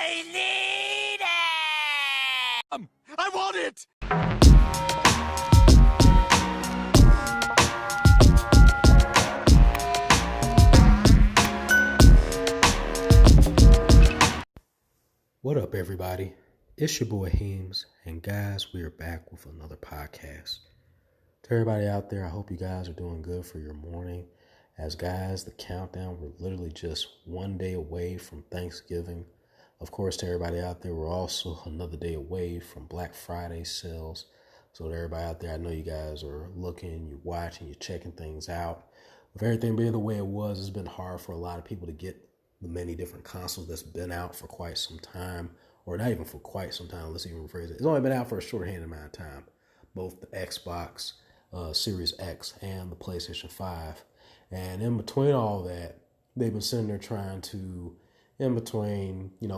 I need it! I want it! What up, everybody? It's your boy Heems, and guys, we are back with another podcast. To everybody out there, I hope you guys are doing good for your morning. As guys, the countdown, we're literally just one day away from Thanksgiving. Of course, to everybody out there, we're also another day away from Black Friday sales. So to everybody out there, I know you guys are looking, you're watching, you're checking things out. With everything being the way it was, it's been hard for a lot of people to get the many different consoles that's been out for quite some time, or not even for quite some time, let's even rephrase it. It's only been out for a shorthand amount of time, both the Xbox Series X and the PlayStation 5. And in between all that, they've been sitting there trying to,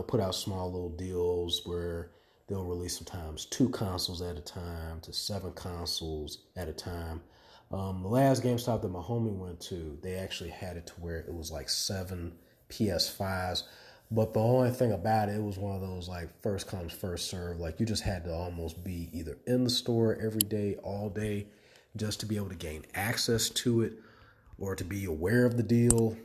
put out small little deals where they'll release sometimes 2 consoles at a time to 7 consoles at a time. The last GameStop that my homie went to, they actually had it to where it was like 7 PS5s. But the only thing about it, it was one of those like first comes, first serve. Like you just had to almost be either in the store every day, all day, just to be able to gain access to it, or to be aware of the deal,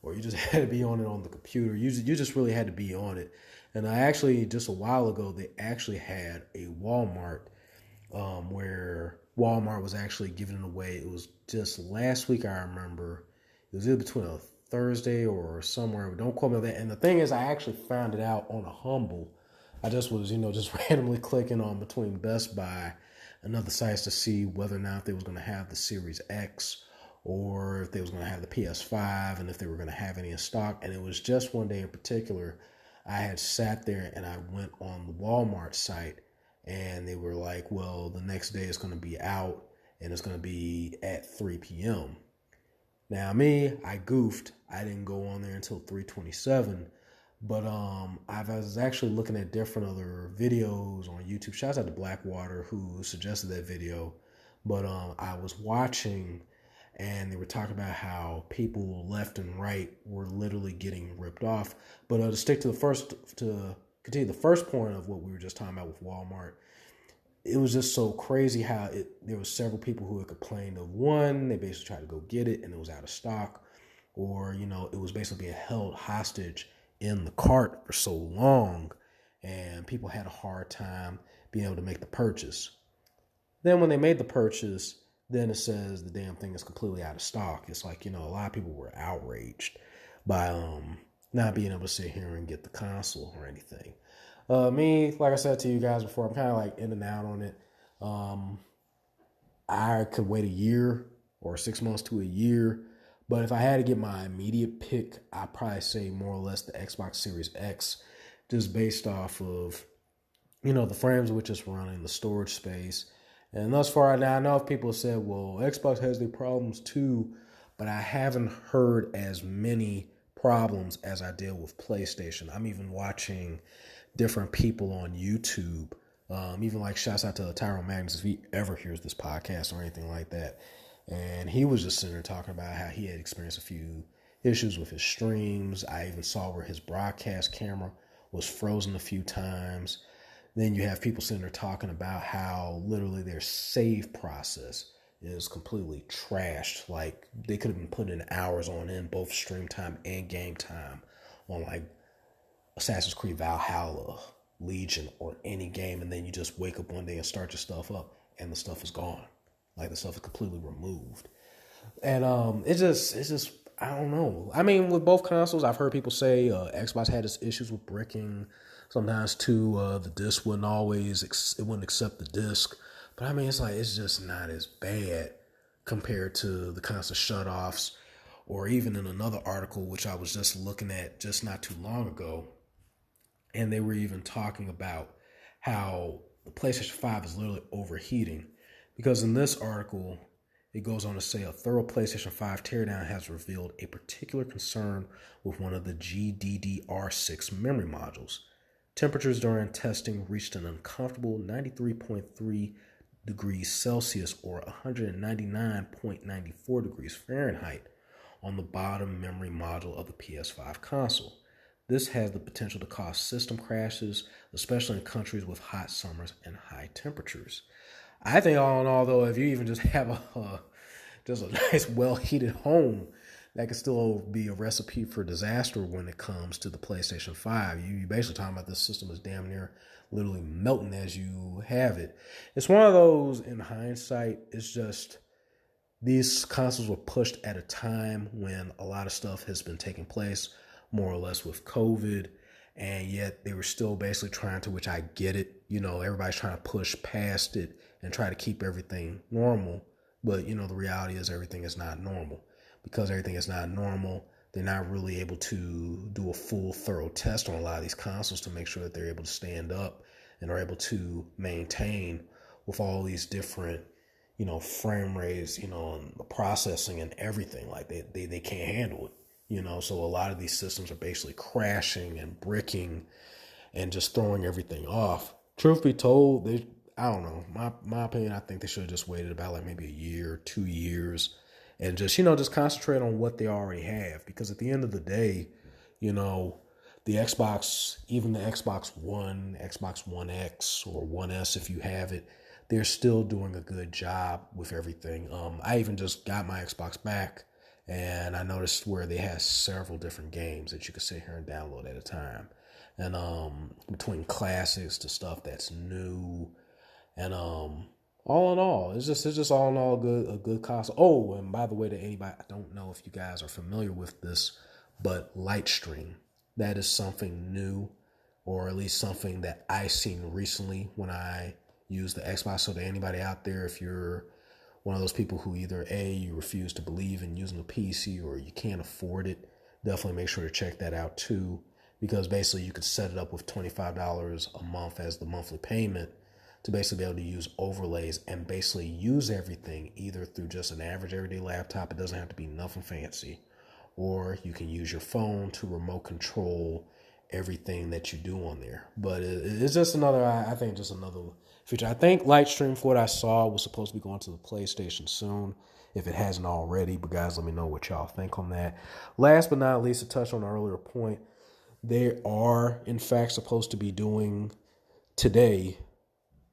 or you just had to be on it on the computer. You just really had to be on it. And I actually, just a while ago, they actually had a Walmart where Walmart was actually giving it away. It was just last week, I remember. It was either between a Thursday or somewhere. Don't quote me on that. And the thing is, I actually found it out on a humble. I just was, just randomly clicking on between Best Buy and other sites to see whether or not they was going to have the Series X, or if they was going to have the PS5, and if they were going to have any in stock. And it was just one day in particular, I had sat there and I went on the Walmart site, and they were like, well, the next day it's going to be out, and it's going to be at 3 p.m. Now, me, I goofed. I didn't go on there until 3:27. But I was actually looking at different other videos on YouTube. Shouts out to Blackwater, who suggested that video. But I was watching, and they were talking about how people left and right were literally getting ripped off. But to continue the first point of what we were just talking about with Walmart, it was just so crazy how there was several people who had complained of one, they basically tried to go get it and it was out of stock, or, it was basically being held hostage in the cart for so long, and people had a hard time being able to make the purchase. Then when they made the purchase, then it says the damn thing is completely out of stock. It's like, a lot of people were outraged by not being able to sit here and get the console or anything. Me, like I said to you guys before, I'm kind of like in and out on it. I could wait a year or 6 months to a year. But if I had to get my immediate pick, I'd probably say more or less the Xbox Series X, just based off of, the frames which it's running, the storage space. And thus far, now I know if people said, well, Xbox has their problems too, but I haven't heard as many problems as I did with PlayStation. I'm even watching different people on YouTube, even like shouts out to Tyrone Magnus if he ever hears this podcast or anything like that. And he was just sitting there talking about how he had experienced a few issues with his streams. I even saw where his broadcast camera was frozen a few times. Then you have people sitting there talking about how literally their save process is completely trashed. Like they could have been putting in hours on end, both stream time and game time, on like Assassin's Creed Valhalla, Legion, or any game, and then you just wake up one day and start your stuff up and the stuff is gone. Like the stuff is completely removed. And it's just I don't know. I mean, with both consoles, I've heard people say Xbox had its issues with bricking. Sometimes too, the disc wouldn't accept the disc. But I mean, it's just not as bad compared to the constant shutoffs, or even in another article, which I was just looking at just not too long ago. And they were even talking about how the PlayStation 5 is literally overheating. Because in this article, it goes on to say a thorough PlayStation 5 teardown has revealed a particular concern with one of the GDDR6 memory modules. Temperatures during testing reached an uncomfortable 93.3 degrees Celsius or 199.94 degrees Fahrenheit on the bottom memory module of the PS5 console. This has the potential to cause system crashes, especially in countries with hot summers and high temperatures. I think all in all, though, if you even just have just a nice, well-heated home, that could still be a recipe for disaster when it comes to the PlayStation 5. You basically talking about this system is damn near literally melting as you have it. It's one of those, in hindsight, it's just these consoles were pushed at a time when a lot of stuff has been taking place, more or less with COVID, and yet they were still basically trying to, which I get it, everybody's trying to push past it and try to keep everything normal. But, the reality is everything is not normal. Because everything is not normal, they're not really able to do a full, thorough test on a lot of these consoles to make sure that they're able to stand up and are able to maintain with all these different, frame rates, and the processing and everything. Like they can't handle it, so a lot of these systems are basically crashing and bricking and just throwing everything off. Truth be told, I don't know. My opinion, I think they should have just waited about like maybe a year, 2 years, and just concentrate on what they already have. Because at the end of the day, the Xbox, even the Xbox One, Xbox One X or One S, if you have it, they're still doing a good job with everything. I even just got my Xbox back, and I noticed where they have several different games that you can sit here and download at a time. And between classics to stuff that's new, and all in all, it's just all in all a good console. Oh, and by the way, to anybody, I don't know if you guys are familiar with this, but Lightstream, that is something new, or at least something that I seen recently when I used the Xbox. So to anybody out there, if you're one of those people who either you refuse to believe in using a PC or you can't afford it, definitely make sure to check that out too. Because basically you could set it up with $25 a month as the monthly payment to basically be able to use overlays and basically use everything either through just an average everyday laptop. It doesn't have to be nothing fancy. Or you can use your phone to remote control everything that you do on there. But it's just I think just another feature. I think Lightstream, for what I saw, was supposed to be going to the PlayStation soon, if it hasn't already. But guys, let me know what y'all think on that. Last but not least, to touch on an earlier point, they are, in fact, supposed to be doing today,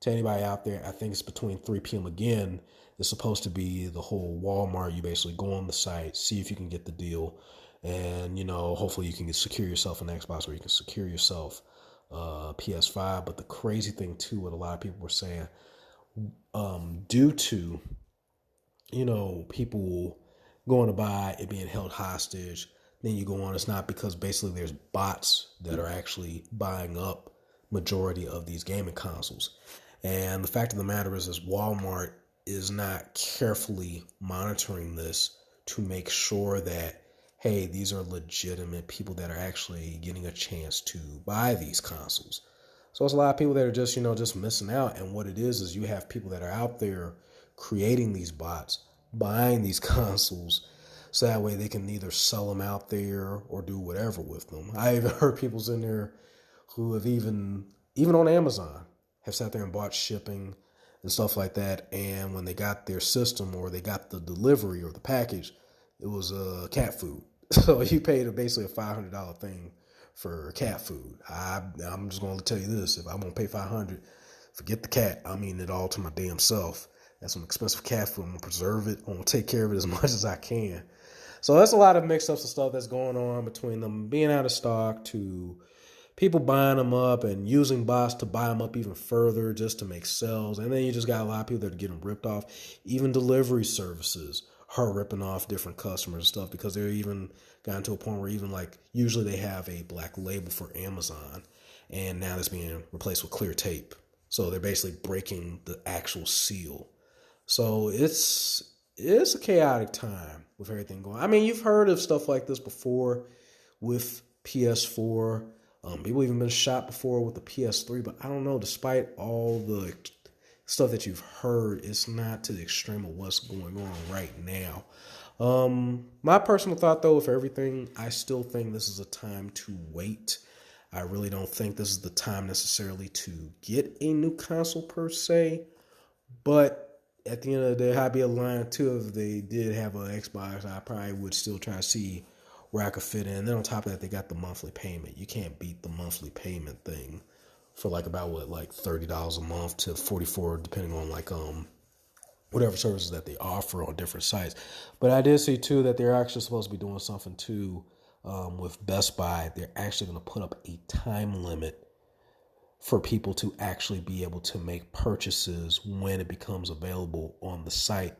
to anybody out there, I think it's between 3 p.m. again, it's supposed to be the whole Walmart. You basically go on the site, see if you can get the deal, and, hopefully you can secure yourself an Xbox or you can secure yourself PS5. But the crazy thing, too, what a lot of people were saying, due to, people going to buy it being held hostage, then you go on, it's not because basically there's bots that are actually buying up majority of these gaming consoles. And the fact of the matter is Walmart is not carefully monitoring this to make sure that, hey, these are legitimate people that are actually getting a chance to buy these consoles. So it's a lot of people that are just missing out. And what it is you have people that are out there creating these bots, buying these consoles, so that way they can either sell them out there or do whatever with them. I even heard people's in there who have even on Amazon, have sat there and bought shipping and stuff like that. And when they got their system or they got the delivery or the package, it was cat food. So you paid basically a $500 thing for cat food. I'm just going to tell you this. If I'm going to pay $500, forget the cat. I'm eating it all to my damn self. That's some expensive cat food. I'm going to preserve it. I'm going to take care of it as much as I can. So that's a lot of mix-ups and stuff that's going on between them being out of stock to people buying them up and using bots to buy them up even further just to make sales. And then you just got a lot of people that are getting ripped off. Even delivery services are ripping off different customers and stuff because they're even gotten to a point where even like usually they have a black label for Amazon and now it's being replaced with clear tape. So they're basically breaking the actual seal. So it's a chaotic time with everything going on. I mean, you've heard of stuff like this before with PS4. People even been shot before with the PS3, but I don't know, despite all the stuff that you've heard, it's not to the extreme of what's going on right now. My personal thought, though, with everything, I still think this is a time to wait. I really don't think this is the time necessarily to get a new console per se, but at the end of the day, I'd be lying too if they did have an Xbox. I probably would still try to see where I could fit in. And then on top of that, they got the monthly payment. You can't beat the monthly payment thing for like about what, like $30 a month to 44, depending on like whatever services that they offer on different sites. But I did see too that they're actually supposed to be doing something too with Best Buy. They're actually going to put up a time limit for people to actually be able to make purchases when it becomes available on the site.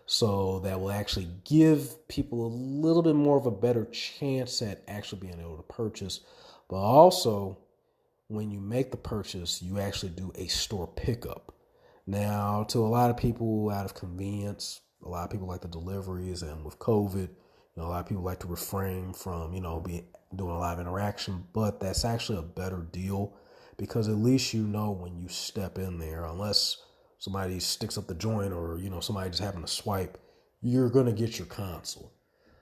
So that will actually give people a little bit more of a better chance at actually being able to purchase. But also, when you make the purchase, you actually do a store pickup. Now, to a lot of people, out of convenience, a lot of people like the deliveries, and with COVID, a lot of people like to refrain from, doing a lot of interaction. But that's actually a better deal because at least when you step in there, unless somebody sticks up the joint or, somebody just having to swipe, you're going to get your console.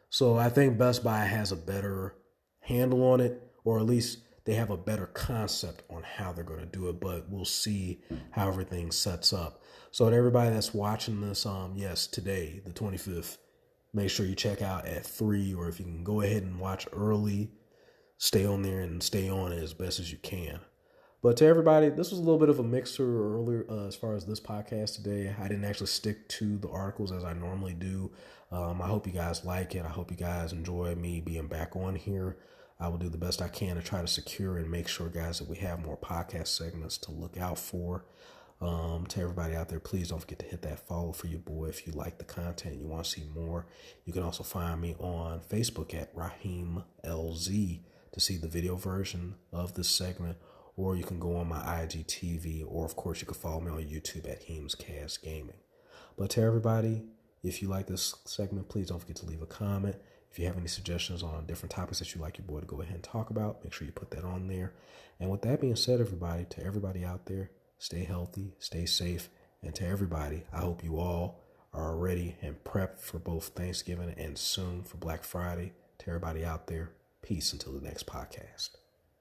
So I think Best Buy has a better handle on it, or at least they have a better concept on how they're going to do it, but we'll see how everything sets up. So to everybody that's watching this, yes, today, the 25th, make sure you check out at 3, or if you can go ahead and watch early, stay on there and stay on it as best as you can. But to everybody, this was a little bit of a mixer earlier as far as this podcast today. I didn't actually stick to the articles as I normally do. I hope you guys like it. I hope you guys enjoy me being back on here. I will do the best I can to try to secure and make sure, guys, that we have more podcast segments to look out for. To everybody out there, please don't forget to hit that follow for your boy if you like the content and you want to see more. You can also find me on Facebook at Raheem LZ to see the video version of this segment, or you can go on my IGTV, or of course you can follow me on YouTube at Heem's Cast Gaming. But to everybody, if you like this segment, please don't forget to leave a comment. If you have any suggestions on different topics that you'd like your boy to go ahead and talk about, make sure you put that on there. And with that being said, everybody, to everybody out there, stay healthy, stay safe. And to everybody, I hope you all are ready and prepped for both Thanksgiving and soon for Black Friday. To everybody out there, peace until the next podcast.